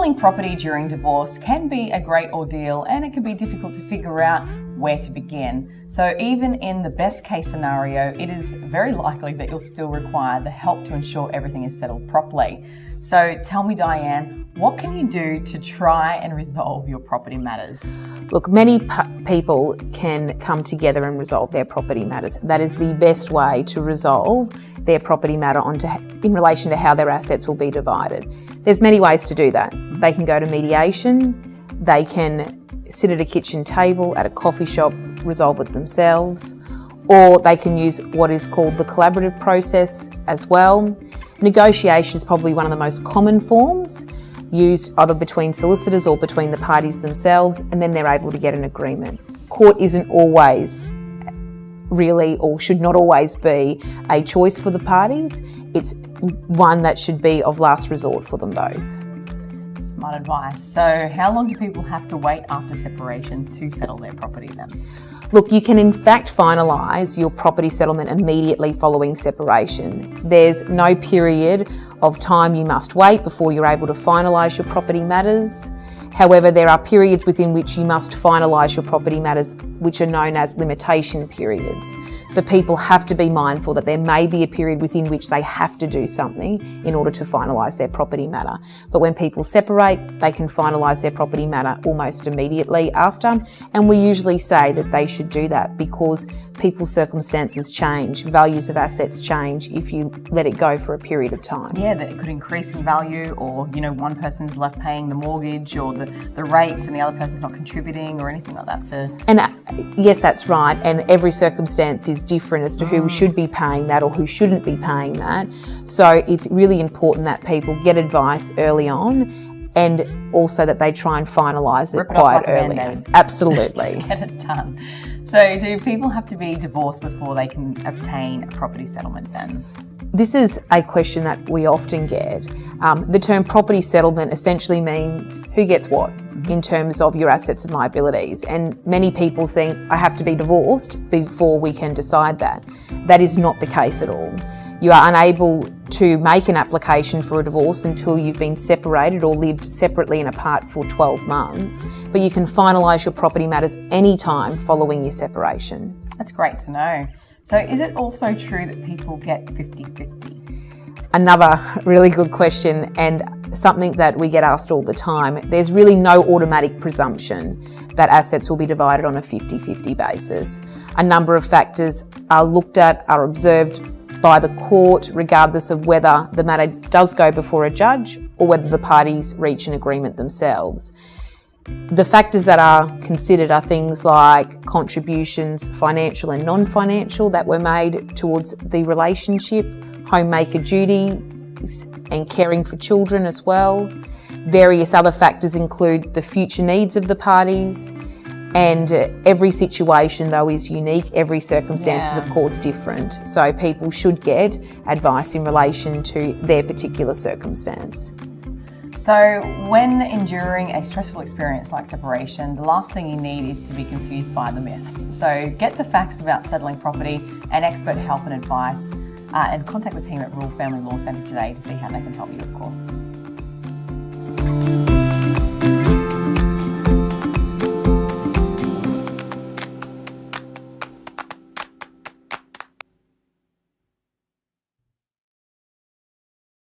Settling property during divorce can be a great ordeal, and it can be difficult to figure out where to begin. So even in the best case scenario, it is very likely that you'll still require the help to ensure everything is settled properly. So tell me, Diane, what can you do to try and resolve your property matters? Look, many people can come together and resolve their property matters. That is the best way to resolve their property matter in relation to how their assets will be divided. There's many ways to do that. They can go to mediation, they can sit at a kitchen table, at a coffee shop, resolve it themselves, or they can use what is called the collaborative process as well. Negotiation is probably one of the most common forms, used either between solicitors or between the parties themselves, and then they're able to get an agreement. Court isn't always really, or should not always be, a choice for the parties. It's one that should be of last resort for them both. Smart advice. So how long do people have to wait after separation to settle their property then? Look, you can in fact finalise your property settlement immediately following separation. There's no period of time you must wait before you're able to finalise your property matters. However, there are periods within which you must finalise your property matters, which are known as limitation periods. So people have to be mindful that there may be a period within which they have to do something in order to finalise their property matter. But when people separate, they can finalise their property matter almost immediately after. And we usually say that they should do that because people's circumstances change, values of assets change if you let it go for a period of time. Yeah, that it could increase in value, or one person's left paying the mortgage or the rates and the other person's not contributing or anything like that. Yes, that's right. And every circumstance is different as to who should be paying that or who shouldn't be paying that. So it's really important that people get advice early on, and also that they try and finalise it quite early. Absolutely. Just get it done. So do people have to be divorced before they can obtain a property settlement then? This is a question that we often get. The term property settlement essentially means who gets what in terms of your assets and liabilities. And many people think I have to be divorced before we can decide that. That is not the case at all. You are unable to make an application for a divorce until you've been separated or lived separately and apart for 12 months, but you can finalise your property matters any time following your separation. That's great to know. So is it also true that people get 50-50? Another really good question, and something that we get asked all the time. There's really no automatic presumption that assets will be divided on a 50-50 basis. A number of factors are looked at, are observed by the court, regardless of whether the matter does go before a judge or whether the parties reach an agreement themselves. The factors that are considered are things like contributions, financial and non-financial, that were made towards the relationship, homemaker duties and caring for children as well. Various other factors include the future needs of the parties, and every situation though is unique. Every circumstance is of course different. So people should get advice in relation to their particular circumstance. So when enduring a stressful experience like separation, the last thing you need is to be confused by the myths. So get the facts about settling property and expert help and advice, and contact the team at Ruhl Family Law Centre today to see how they can help you, of course.